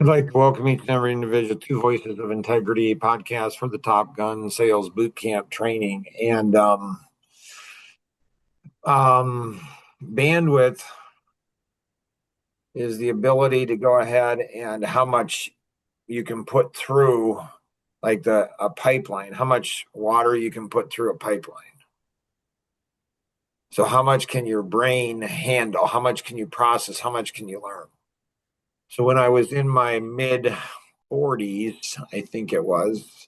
I'd like to welcome each and every individual to Voices of Integrity podcast for the Top Gun Sales Boot Camp training. And um, bandwidth is the ability to go ahead and how much you can put through, like a pipeline, how much water you can put through a pipeline. So, how much can your brain handle? How much can you process? How much can you learn? So, when I was in my mid 40s, I think it was,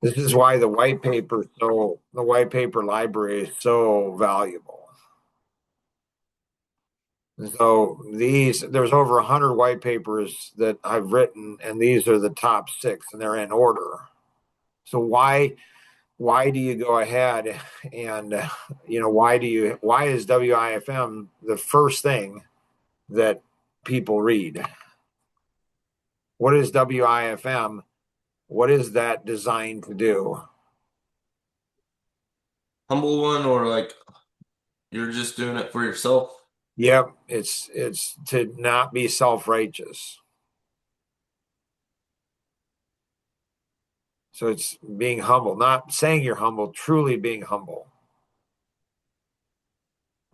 this is why the white paper library is so valuable. So there's over 100 white papers that I've written, and these are the top six, and they're in order. So why do you go ahead and why is WIFM the first thing that people read? What is WIFM? What is that designed to do? Humble one, or like you're just doing it for yourself? Yep, it's to not be self-righteous. So it's being humble, not saying you're humble, truly being humble.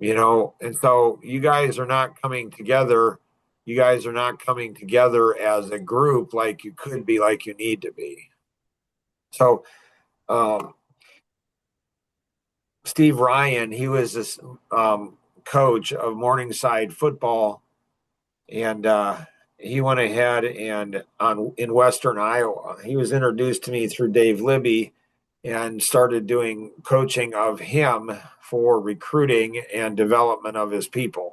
And so you guys are not coming together. You guys are not coming together as a group like you could be, like you need to be. So, um, Steve Ryan, he was this coach of Morningside football, and he went ahead and in Western Iowa. He was introduced to me through Dave Libby, and started doing coaching of him for recruiting and development of his people,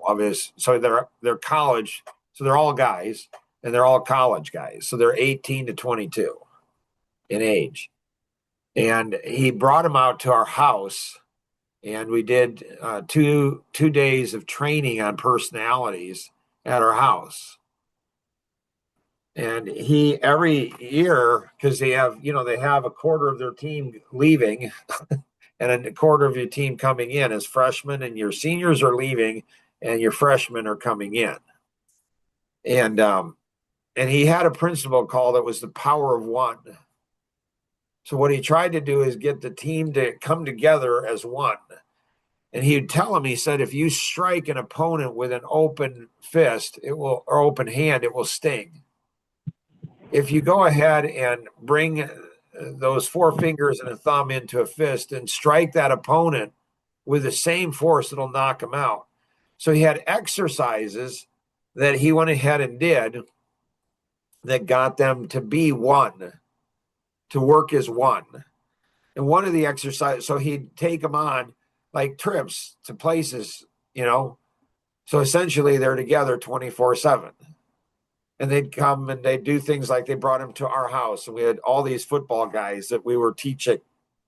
so they're college, so they're all guys, and they're all college guys, so they're 18 to 22 in age. And he brought them out to our house, and we did two days of training on personalities at our house. And he, every year, because they have a quarter of their team leaving and a quarter of your team coming in as freshmen, and your seniors are leaving and your freshmen are coming in. And he had a principle called, it was the power of one. So what he tried to do is get the team to come together as one. And he'd tell them, he said, if you strike an opponent with an open fist, or open hand, it will sting. If you go ahead and bring those four fingers and a thumb into a fist and strike that opponent with the same force, it'll knock them out. So he had exercises that he went ahead and did that got them to be one, to work as one. And one of the exercises, so he'd take them on like trips to places, So essentially they're together 24/7. And they'd come and they'd do things like they brought him to our house, and we had all these football guys that we were teaching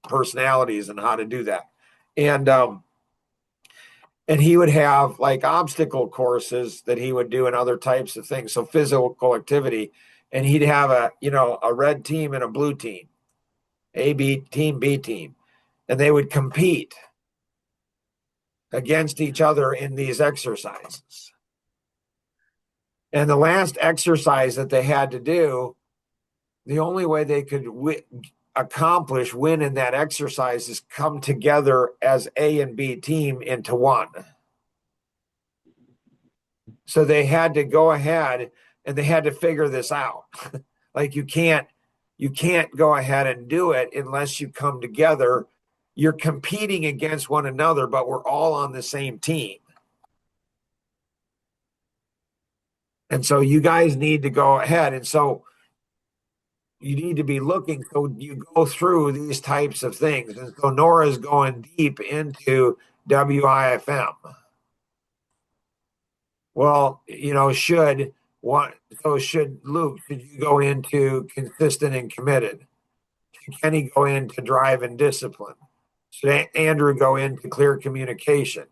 personalities and how to do that. And he would have like obstacle courses that he would do and other types of things, so physical activity. And he'd have a red team and a blue team, A B team, B team, and they would compete against each other in these exercises. And the last exercise that they had to do, the only way they could win in that exercise is come together as A and B team into one. So they had to go ahead and they had to figure this out. Like you can't go ahead and do it unless you come together. You're competing against one another, but we're all on the same team. And so you guys need to go ahead. And so you need to be looking. So you go through these types of things. And so Nora's going deep into WIFM. Well, should Luke, should you go into consistent and committed? Should Kenny go into drive and discipline? Should Andrew go into clear communication?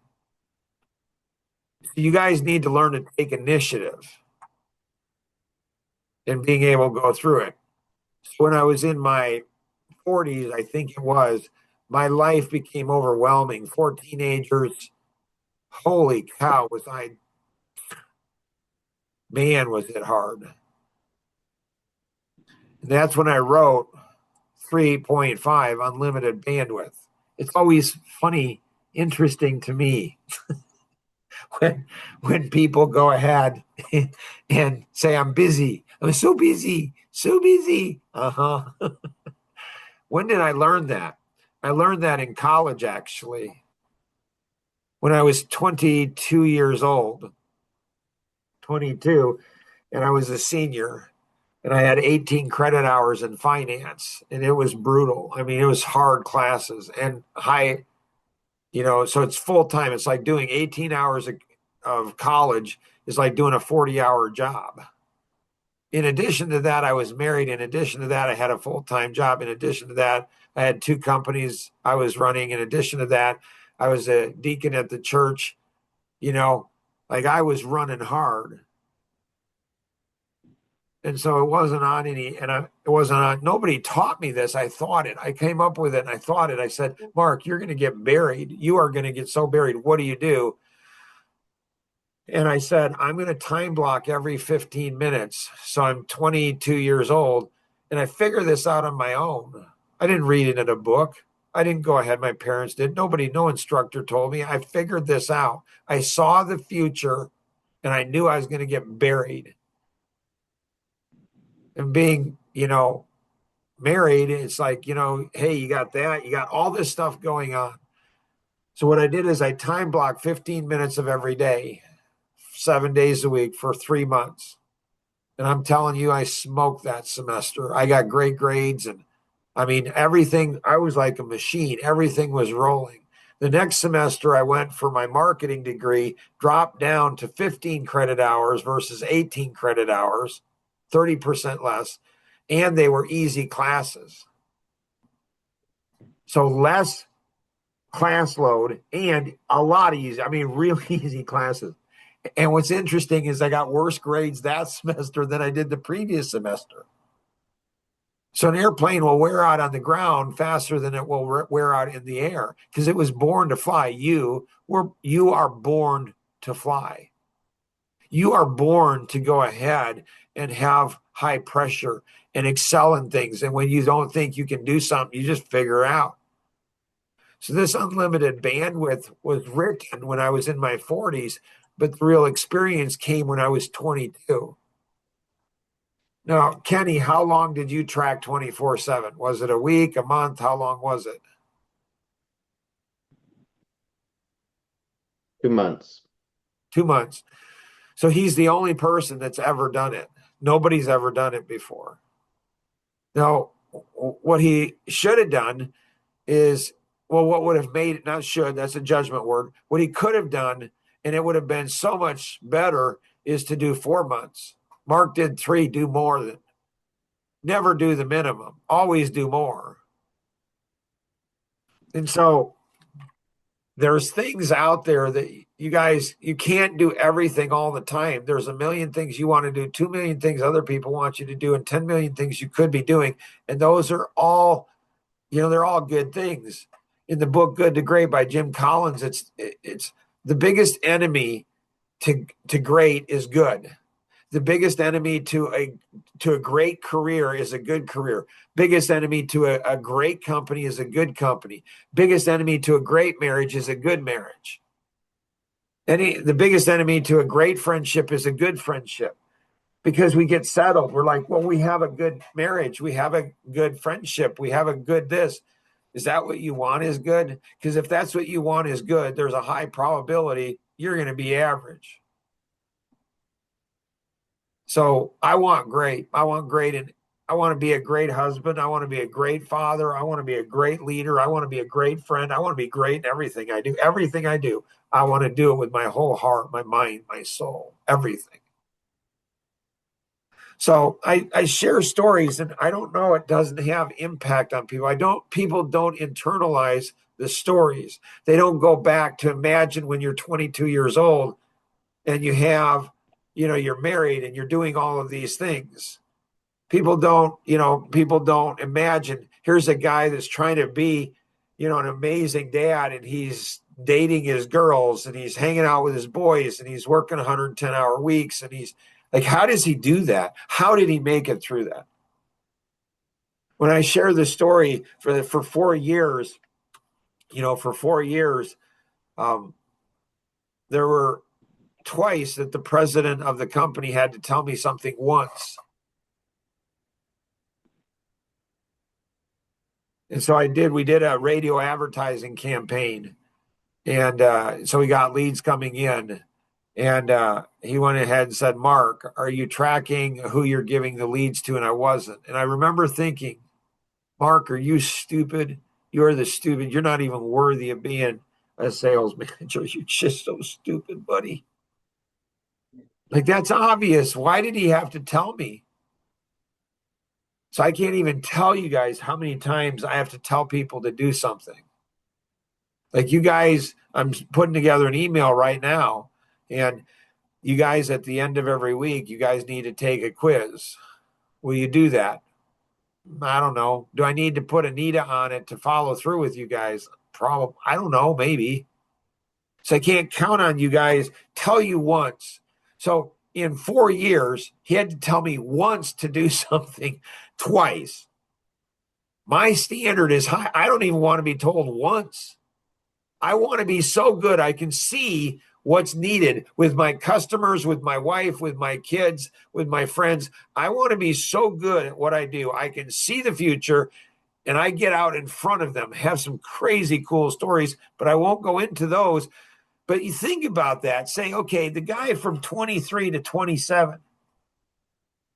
So you guys need to learn to take initiative and being able to go through it. So when I was in my 40s, I think it was, my life became overwhelming. 4 teenagers. Holy cow, was it hard. And that's when I wrote 3.5 unlimited bandwidth. It's always funny, interesting to me when people go ahead and say, I'm busy. I'm so busy, so busy. Uh-huh. When did I learn that? I learned that in college, actually, when I was 22 years old, 22, and I was a senior, and I had 18 credit hours in finance, and it was brutal. I mean, it was hard classes and high, so it's full time. It's like doing 18 hours of college is like doing a 40-hour job. In addition to that, I was married. In addition to that, I had a full-time job. In addition to that, I had 2 companies I was running. In addition to that, I was a deacon at the church. Like I was running hard. And so it wasn't on any, it wasn't on, nobody taught me this. I thought it. I came up with it and I thought it. I said, Mark, you're going to get buried. You are going to get so buried. What do you do? And I said, I'm going to time block every 15 minutes. So I'm 22 years old. And I figured this out on my own. I didn't read it in a book. I didn't go ahead. My parents did. No instructor told me. I figured this out. I saw the future and I knew I was going to get buried. And being, married, it's like, hey, you got that. You got all this stuff going on. So what I did is I time blocked 15 minutes of every day, 7 days a week for 3 months. And I'm telling you, I smoked that semester. I got great grades. And I mean, everything, I was like a machine. Everything was rolling. The next semester, I went for my marketing degree, dropped down to 15 credit hours versus 18 credit hours, 30% less. And they were easy classes. So less class load and a lot easy. I mean, really easy classes. And what's interesting is I got worse grades that semester than I did the previous semester. So an airplane will wear out on the ground faster than it will wear out in the air because it was born to fly. You are born to fly. You are born to go ahead and have high pressure and excel in things. And when you don't think you can do something, you just figure it out. So this unlimited bandwidth was written when I was in my 40s, but the real experience came when I was 22. Now, Kenny, how long did you track 24/7? Was it a week, a month? How long was it? 2 months. 2 months. So he's the only person that's ever done it. Nobody's ever done it before. Now, what he should have done is, well, what would have made it, not should, that's a judgment word. What he could have done, and it would have been so much better, is to do 4 months. Mark did 3, do more than, never do the minimum, always do more. And so there's things out there that you guys, you can't do everything all the time. There's a million things you want to do, 2 million things other people want you to do, and 10 million things you could be doing. And those are all, they're all good things. In the book Good to Great by Jim Collins, it's the biggest enemy to great is good. The biggest enemy to a great career is a good career. Biggest enemy to a great company is a good company. Biggest enemy to a great marriage is a good marriage. The biggest enemy to a great friendship is a good friendship, because we get settled. We're like, well, we have a good marriage. We have a good friendship. We have a good this. Is that what you want is good? Because if that's what you want is good, there's a high probability you're going to be average. So I want great. I want great. And I want to be a great husband. I want to be a great father. I want to be a great leader. I want to be a great friend. I want to be great in everything I do. Everything I do, I want to do it with my whole heart, my mind, my soul, everything. So I share stories, and I don't know, it doesn't have impact on people. People don't internalize the stories. They don't go back to imagine when you're 22 years old and you have, you're married and you're doing all of these things. People don't imagine, here's a guy that's trying to be, an amazing dad, and he's dating his girls and he's hanging out with his boys and he's working 110-hour weeks, and he's like, how does he do that? How did he make it through that? when I share the story for 4 years, for 4 years, there were twice that the president of the company had to tell me something once. And so we did a radio advertising campaign. And so we got leads coming in. And he went ahead and said, Mark, are you tracking who you're giving the leads to? And I wasn't. And I remember thinking, Mark, are you stupid? You're the stupid. You're not even worthy of being a sales manager. You're just so stupid, buddy. Like, that's obvious. Why did he have to tell me? So I can't even tell you guys how many times I have to tell people to do something. Like, you guys, I'm putting together an email right now, and you guys at the end of every week, you guys need to take a quiz. Will you do that? I don't know. Do I need to put Anita on it to follow through with you guys? Probably. I don't know. Maybe. So I can't count on you guys. Tell you once. So in 4 years, he had to tell me once to do something twice. My standard is high. I don't even want to be told once. I want to be so good I can see what's needed with my customers, with my wife, with my kids, with my friends. I want to be so good at what I do. I can see the future and I get out in front of them, have some crazy cool stories, but I won't go into those. But you think about that, saying, okay, the guy from 23 to 27,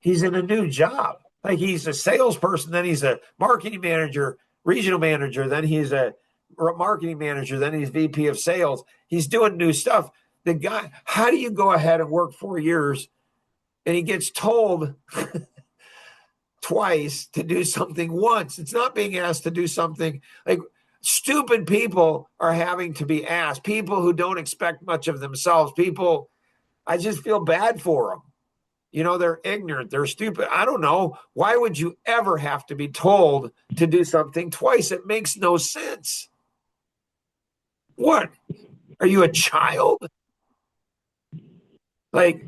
he's in a new job. Like, he's a salesperson, then he's a marketing manager, regional manager, then he's a marketing manager, then he's VP of sales. He's doing new stuff. The guy, how do you go ahead and work 4 years and he gets told twice to do something once? It's not being asked to do something. Like, stupid people are having to be asked. People who don't expect much of themselves. People, I just feel bad for them. They're ignorant. They're stupid. I don't know. Why would you ever have to be told to do something twice? It makes no sense. What? Are you a child? Like,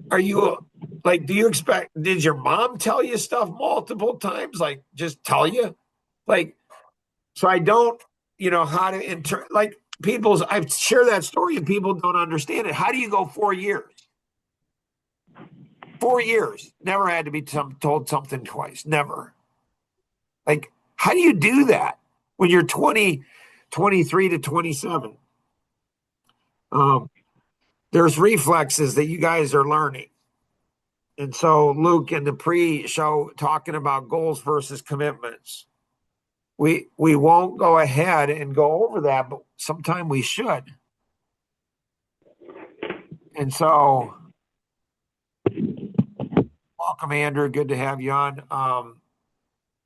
are you like, do you expect, did your mom tell you stuff multiple times? Like, just tell you? Like, so I don't, how to like, I share that story and people don't understand it. How do you go 4 years? 4 years, never had to be told something twice. Never. Like, how do you do that when you're 20, 23 to 27? There's reflexes that you guys are learning. And so, Luke, in the pre-show, talking about goals versus commitments, we won't go ahead and go over that, but sometime we should. And so, welcome, Andrew. Good to have you on.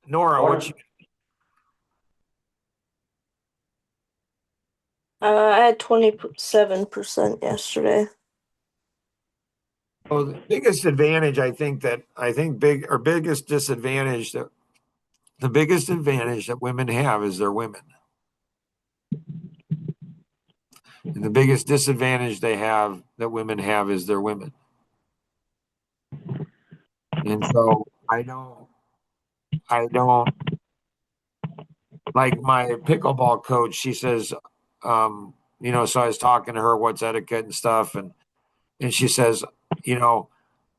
Nora, what you? I had 27% yesterday. Well, the biggest advantage, biggest disadvantage the biggest advantage that women have is they're women. And the biggest disadvantage that women have is they're women. And so I don't like my pickleball coach. She says, so I was talking to her, what's etiquette and stuff. And she says,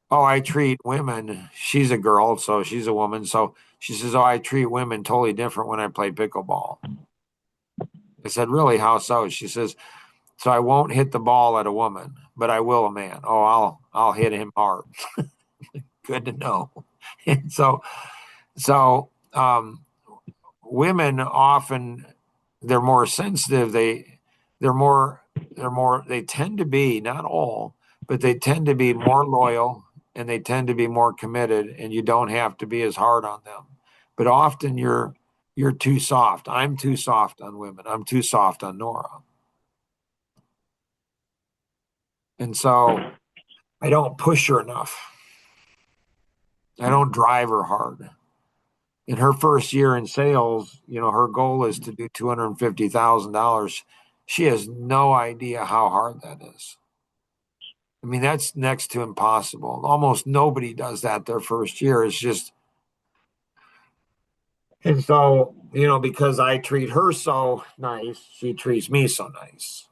I treat women. She's a girl, so she's a woman. So she says, I treat women totally different when I play pickleball. I said, really? How so? She says, so I won't hit the ball at a woman, but I will a man. Oh, I'll hit him hard. Good to know. And so women often, they're more sensitive. They tend to be, not all, but they tend to be more loyal and they tend to be more committed, and you don't have to be as hard on them. But often you're too soft. I'm too soft on women. I'm too soft on Nora. And so I don't push her enough. I don't drive her hard. In her first year in sales, her goal is to do $250,000. She has no idea how hard that is. I mean, that's next to impossible. Almost nobody does that their first year. It's just, And so, because I treat her so nice, she treats me so nice.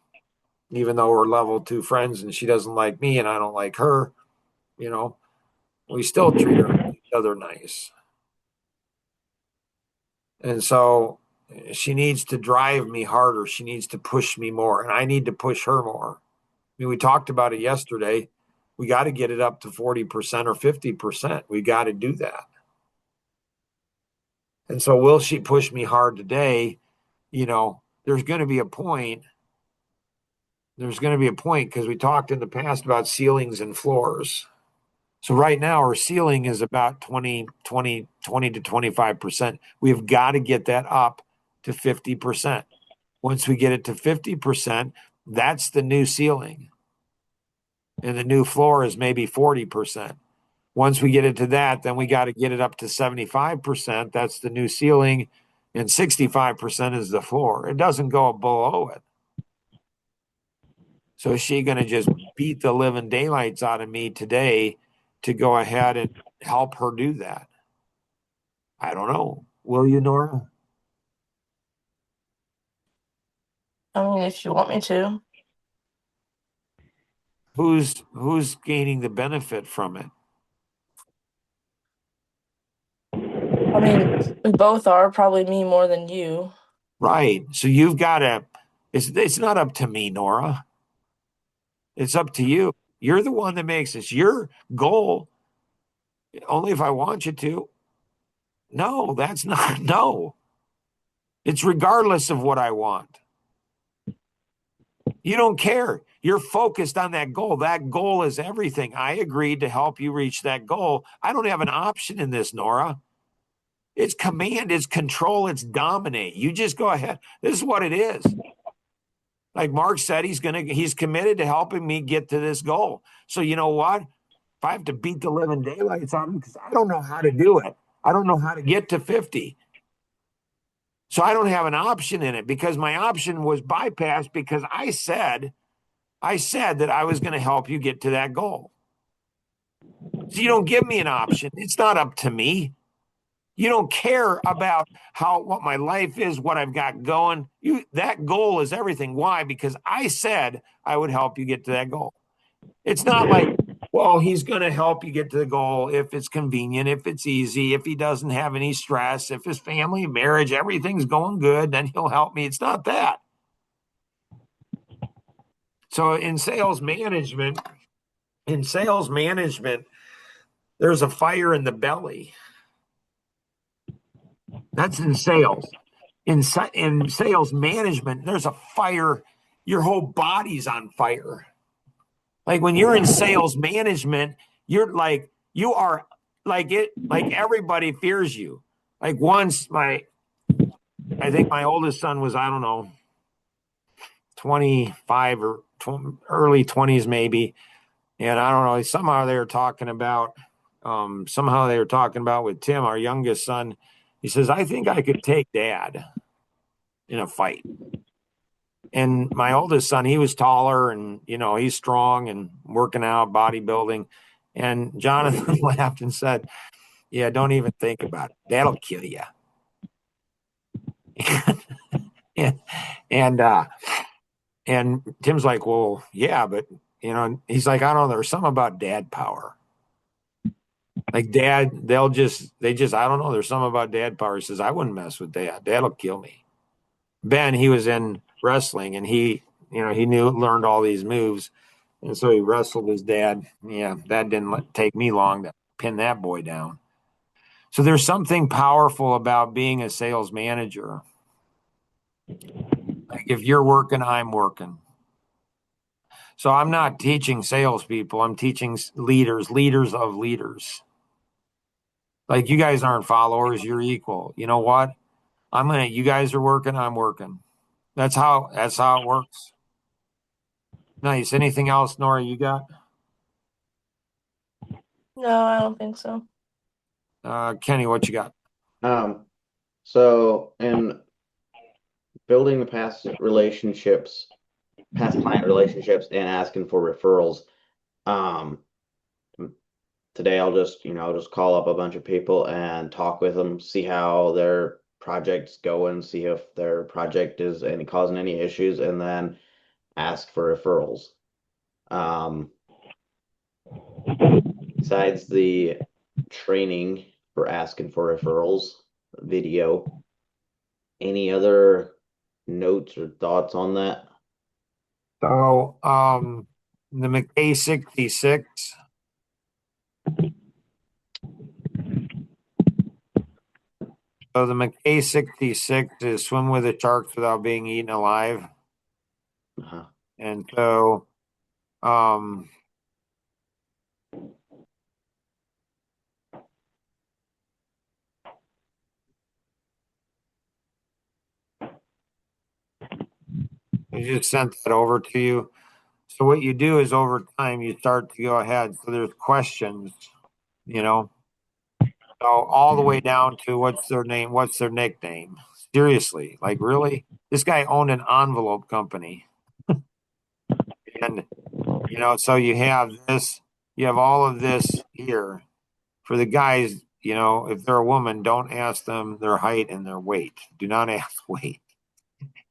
Even though we're level two friends and she doesn't like me and I don't like her, you know, we still treat each other nice. And so she needs to drive me harder. She needs to push me more, and I need to push her more. I mean, we talked about it yesterday. We got to get it up to 40% or 50%. We got to do that. And so, will she push me hard today? There's going to be a point. There's going to be a point because we talked in the past about ceilings and floors. So right now our ceiling is about 20 to 25%. We've got to get that up to 50%. Once we get it to 50%, that's the new ceiling. And the new floor is maybe 40%. Once we get it to that, then we got to get it up to 75%. That's the new ceiling. And 65% is the floor. It doesn't go below it. So is she going to just beat the living daylights out of me today to go ahead and help her do that? I don't know. Will you, Nora? I mean, if you want me to. Who's gaining the benefit from it? I mean, we both are, probably me more than you. Right. So you've got to, it's not up to me, Nora. It's up to you. You're the one that makes this. Your goal, only if I want you to. No, that's not, no. It's regardless of what I want. You don't care. You're focused on that goal. That goal is everything. I agreed to help you reach that goal. I don't have an option in this, Nora. It's command, it's control, it's dominate. You just go ahead. This is what it is. Like Mark said, he's committed to helping me get to this goal. So you know what? If I have to beat the living daylights out of him, because I don't know how to do it. I don't know how to get to 50. So I don't have an option in it because my option was bypassed because I said that I was going to help you get to that goal. So you don't give me an option. It's not up to me. You don't care about what my life is, what I've got going. That goal is everything. Why? Because I said I would help you get to that goal. It's not like, well, he's going to help you get to the goal if it's convenient, if it's easy, if he doesn't have any stress, if his family, marriage, everything's going good, then he'll help me. It's not that. So in sales management, there's a fire in the belly. That's in sales. In sales management, there's a fire. Your whole body's on fire. Like when you're in sales management, you are like everybody fears you. Like once I think my oldest son was, I don't know, 25 or early 20s maybe. And I don't know, somehow they were talking about with Tim, our youngest son. He says, I think I could take dad in a fight. And my oldest son, he was taller and, he's strong and working out, bodybuilding. And Jonathan laughed and said, yeah, don't even think about it. That'll kill you. and Tim's like, well, yeah, but, he's like, I don't know. There's something about dad power. Like dad, I don't know. There's something about dad power. He says, I wouldn't mess with dad. Dad'll kill me. Ben, he was in wrestling and he learned all these moves. And so he wrestled his dad. Yeah, that didn't take me long to pin that boy down. So there's something powerful about being a sales manager. Like if you're working, I'm working. So I'm not teaching salespeople. I'm teaching leaders of leaders. Like you guys aren't followers. You're equal. You know what? You guys are working. I'm working. That's how it works. Nice. Anything else, Nora, you got? No, I don't think so. Kenny, what you got? So in building the past client relationships and asking for referrals, um, today I'll just call up a bunch of people and talk with them, see how their projects going, see if their project is causing any issues, and then ask for referrals. Besides the training for asking for referrals video, any other notes or thoughts on that? So, the McKay 66. So the McKay 66 is swim with the sharks without being eaten alive. Uh-huh. And so, I just sent that over to you. So what you do is over time you start to go ahead. So there's questions, you know. So all the way down to what's their name, what's their nickname. Seriously, like really? This guy owned an envelope company. And so you have this, you have all of this here. For the guys, if they're a woman, don't ask them their height and their weight. Do not ask weight.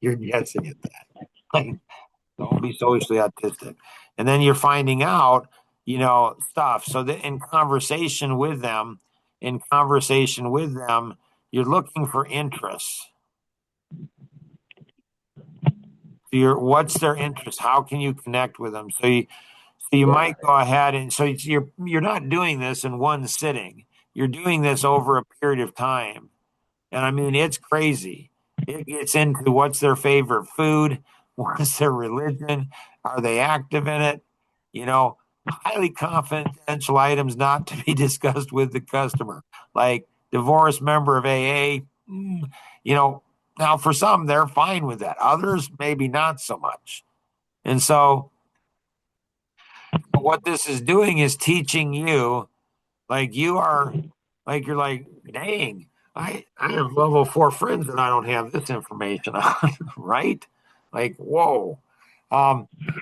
You're guessing at that. Like, don't be socially autistic. And then you're finding out, stuff. So that in conversation with them, you're looking for interests. What's their interest? How can you connect with them? So you might go ahead and so you're not doing this in one sitting. You're doing this over a period of time. And I mean, it's crazy. It gets into what's their favorite food, what's their religion, are they active in it? Highly confidential items not to be discussed with the customer, like divorced member of AA. Now for some, they're fine with that. Others, maybe not so much. And so what this is doing is teaching you, like you're like, dang, I have level 4 friends that I don't have this information on, right? Like, whoa.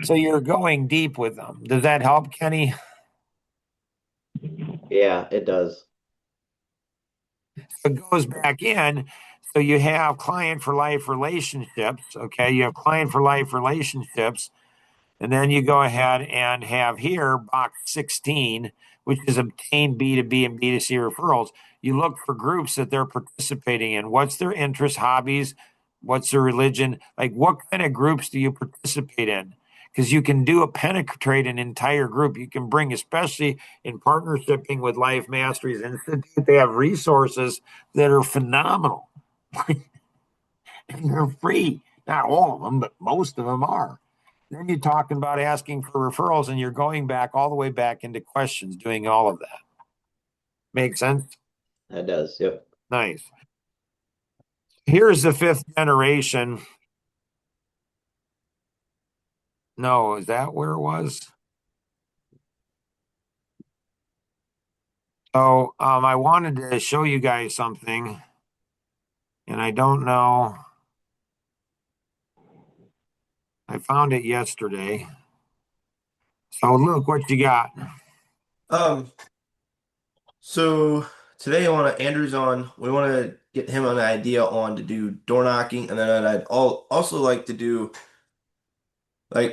So you're going deep with them. Does that help, Kenny? Yeah, it does. It goes back in. So you have client for life relationships. Okay. You have client for life relationships. And then you go ahead and have here box 16, which is obtain B2B and B2C referrals. You look for groups that they're participating in. What's their interests, hobbies? What's their religion? Like, what kind of groups do you participate in? Because you can penetrate an entire group. You can bring, especially in partnershiping with Life Masteries Institute, they have resources that are phenomenal. And they're free. Not all of them, but most of them are. Then you're talking about asking for referrals and you're going back all the way back into questions, doing all of that. Make sense? That does. Yep. Nice. Here's the 5th generation. No, is that where it was? So I wanted to show you guys something, and I don't know. I found it yesterday. So look what you got. Um, so today Andrew's on. We want to get him an idea on to do door knocking, and then I'd also like to do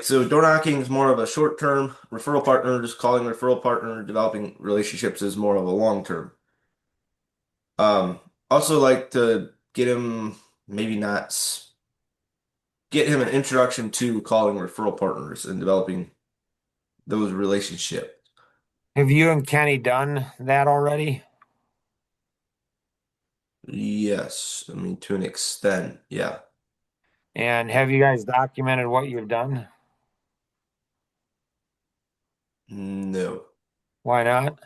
so door knocking is more of a short term referral partner, just calling referral partner, developing relationships is more of a long term. Also like to get him maybe not get him an introduction to calling referral partners and developing those relationships. Have you and Kenny done that already? Yes, I mean to an extent, yeah. And have you guys documented what you've done? No. Why not?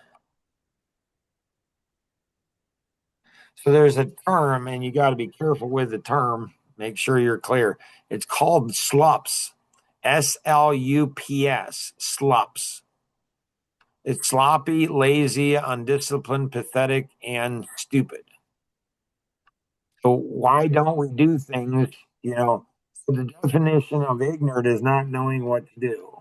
So there's a term, and you got to be careful with the term. Make sure you're clear. It's called SLUPS. SLUPS. SLUPS. It's sloppy, lazy, undisciplined, pathetic, and stupid. So why don't we do things, so the definition of ignorant is not knowing what to do.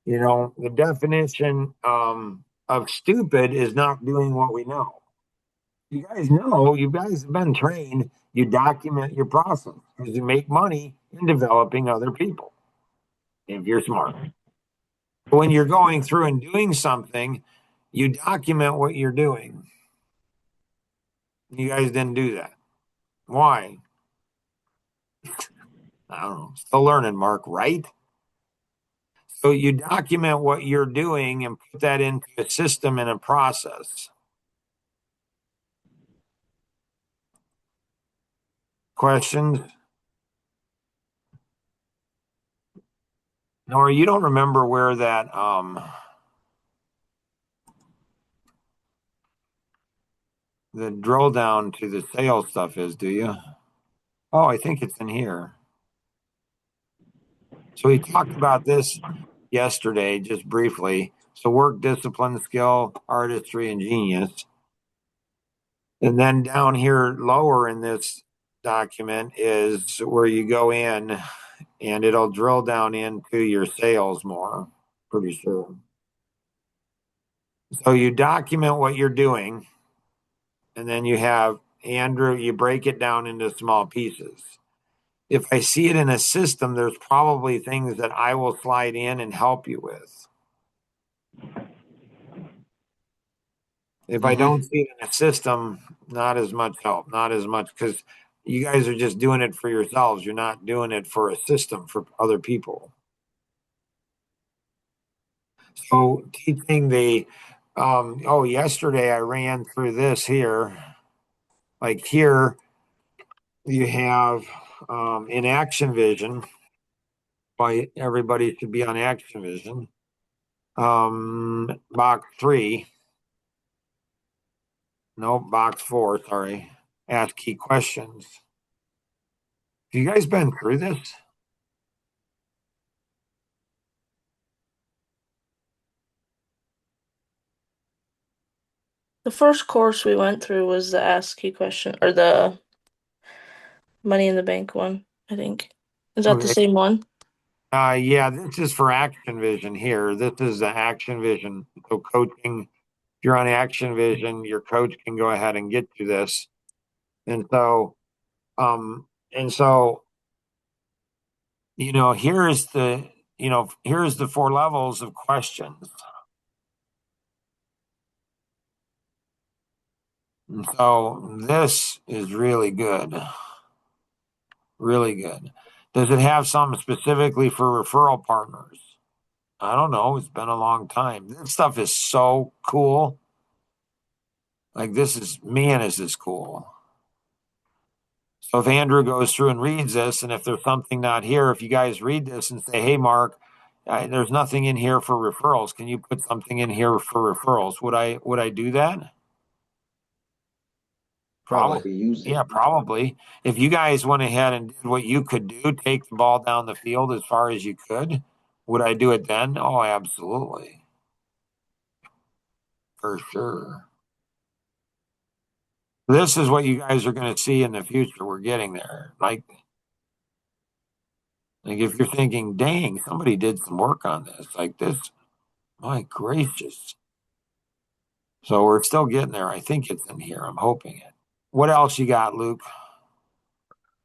The definition of stupid is not doing what we know. You guys know, you guys have been trained. You document your process because you make money in developing other people if you're smart. When you're going through and doing something, you document what you're doing. You guys didn't do that. Why? I don't know. Still learning, Mark, right? So you document what you're doing and put that into a system and a process. Questions? Nora, you don't remember where that the drill down to the sales stuff is, do you? Oh, I think it's in here. So we talked about this yesterday, just briefly. So work, discipline, skill, artistry, and genius. And then down here lower in this document is where you go in and it'll drill down into your sales more, pretty sure. So you document what you're doing, and then you have Andrew, you break it down into small pieces. If I see it in a system, there's probably things that I will slide in and help you with. If I don't see it in a system, not as much help, not as much, because you guys are just doing it for yourselves. You're not doing it for a system for other people. So teaching yesterday I ran through this here. Like here, you have in Action Vision. Why everybody should be on Action Vision. Box 3. No, box 4. Sorry. Ask key questions. Have you guys been through this? The first course we went through was the Ask Key Question or the Money in the Bank one, I think. Is that the Okay. same one? Yeah, this is for Action Vision here. This is the Action Vision. So coaching, if you're on Action Vision, your coach can go ahead and get you this. And so, um, and so, here's the 4 levels of questions. And so this is really good. Really good. Does it have something specifically for referral partners? I don't know. It's been a long time. This stuff is so cool. Like is this cool. So if Andrew goes through and reads this, and if there's something not here, if you guys read this and say, hey, Mark, there's nothing in here for referrals. Can you put something in here for referrals? Would I do that? Probably. Use it. Yeah, probably. If you guys went ahead and did what you could do, take the ball down the field as far as you could, would I do it then? Oh, absolutely. For sure. This is what you guys are going to see in the future. We're getting there. Like if you're thinking, dang, somebody did some work on this, like this, my gracious. So we're still getting there. I think it's in here. I'm hoping it. What else you got, Luke?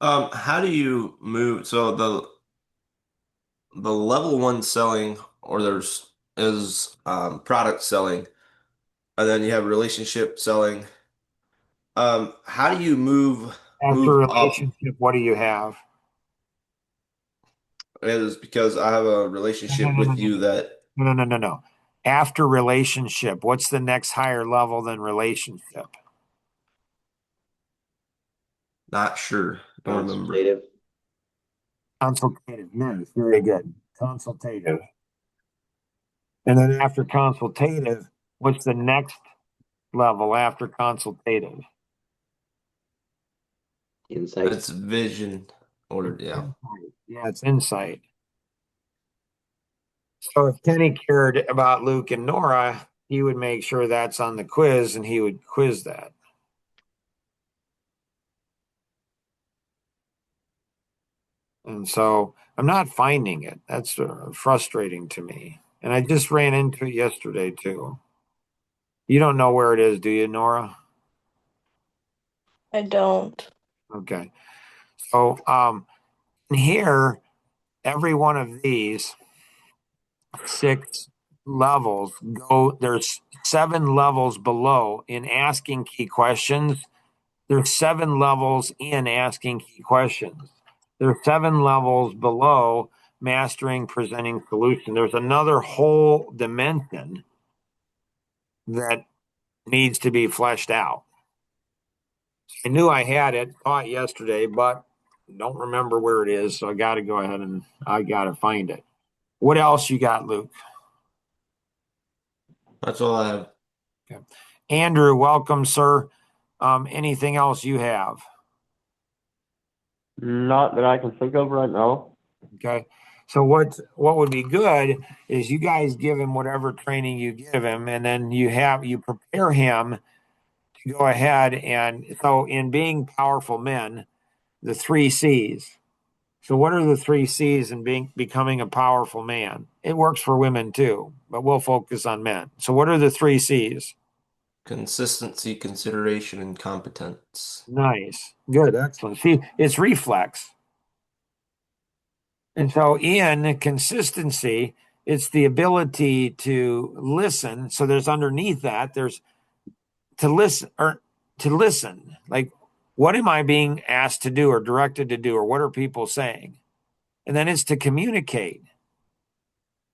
How do you move? So the level 1 selling, or is product selling, and then you have relationship selling. How do you move After up? relationship, what do you have? Is because I have a relationship with you that No. After relationship, what's the next higher level than relationship? not sure. Don't remember. Consultative. Consultative. Nice. Very good. Consultative. And then after consultative, what's the next level after consultative? Insight. It's vision order. Yeah. Insight. Yeah, it's insight. So if Kenny cared about Luke and Nora, he would make sure that's on the quiz and he would quiz that. And so I'm not finding it. That's frustrating to me. And I just ran into it yesterday too. You don't know where it is, do you, Nora? I don't. Okay. So here, every one of these 6 levels there's 7 levels below in asking key questions. There's 7 levels in asking key questions. There's 7 levels below mastering presenting solution. There's another whole dimension that needs to be fleshed out. I knew I had it, saw it yesterday, but don't remember where it is. So I got to go ahead and I got to find it. What else you got, Luke? That's all I have. Okay. Andrew, welcome, sir. Anything else you have? Not that I can think of right now. Okay. So what would be good is you guys give him whatever training you give him, and then you prepare him to go ahead and so in being powerful men, the 3 C's. So what are the 3 C's in becoming a powerful man? It works for women too, but we'll focus on men. So what are the 3 C's? Consistency, consideration, and competence. Nice. Good. Excellent. See, it's reflex. And so in consistency, it's the ability to listen. So there's underneath that, there's to listen. Like, what am I being asked to do or directed to do, or what are people saying? And then it's to communicate.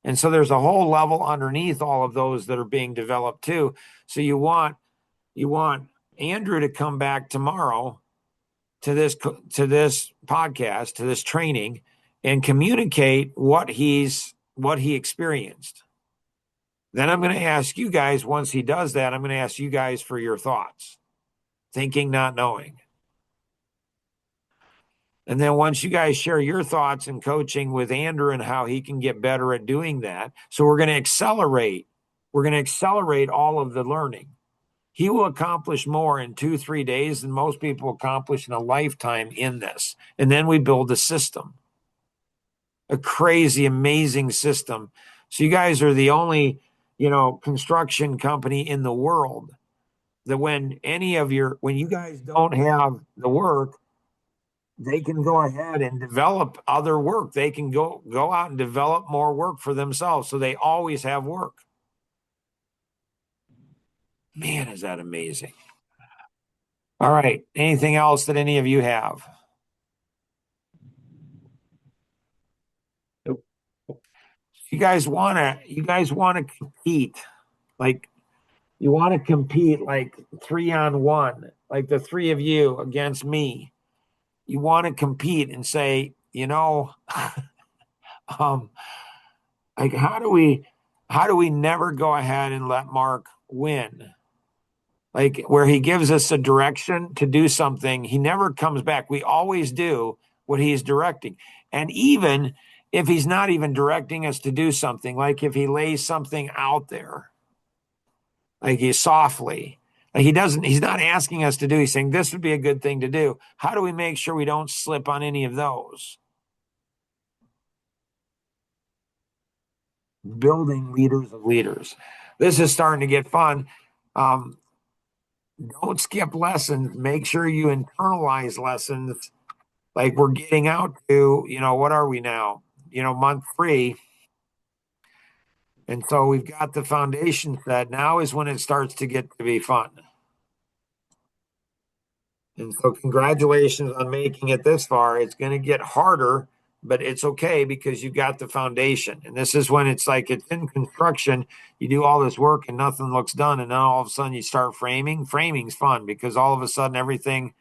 And so there's a whole level underneath all of those that are being developed too. So you want Andrew to come back tomorrow to this podcast, to this training, and communicate what he experienced. Then I'm going to ask you guys, once he does that, I'm going to ask you guys for your thoughts. Thinking, not knowing. And then once you guys share your thoughts and coaching with Andrew and how he can get better at doing that. So we're going to accelerate. We're going to accelerate all of the learning. He will accomplish more in 2-3 days than most people accomplish in a lifetime in this. And then we build a system, a crazy, amazing system. So you guys are the only, construction company in the world that when you guys don't have the work, they can go ahead and develop other work. They can go out and develop more work for themselves. So they always have work. Man, is that amazing. All right. Anything else that any of you have? Nope. You guys want to compete. Like, you want to compete like 3-on-1, like the 3 of you against me. You want to compete and say, like, how do we never go ahead and let Mark win? Like, where he gives us a direction to do something, he never comes back. We always do what he's directing. And even if he's not even directing us to do something, like if he lays something out there, like he's softly, like he's not asking us to do, he's saying this would be a good thing to do. How do we make sure we don't slip on any of those? Building leaders of leaders. This is starting to get fun. Don't skip lessons. Make sure you internalize lessons. Like we're getting out to, what are we now? Month 3. And so we've got the foundation set. Now is when it starts to get to be fun. And so congratulations on making it this far. It's going to get harder, but it's okay because you've got the foundation. And this is when it's like it's in construction. You do all this work and nothing looks done. And then all of a sudden you start framing. Framing's fun because all of a sudden everything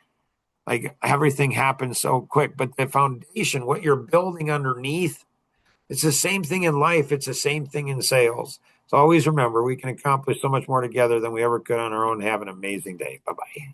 happens so quick. But the foundation, what you're building underneath, it's the same thing in life. It's the same thing in sales. So always remember, we can accomplish so much more together than we ever could on our own. Have an amazing day. Bye-bye.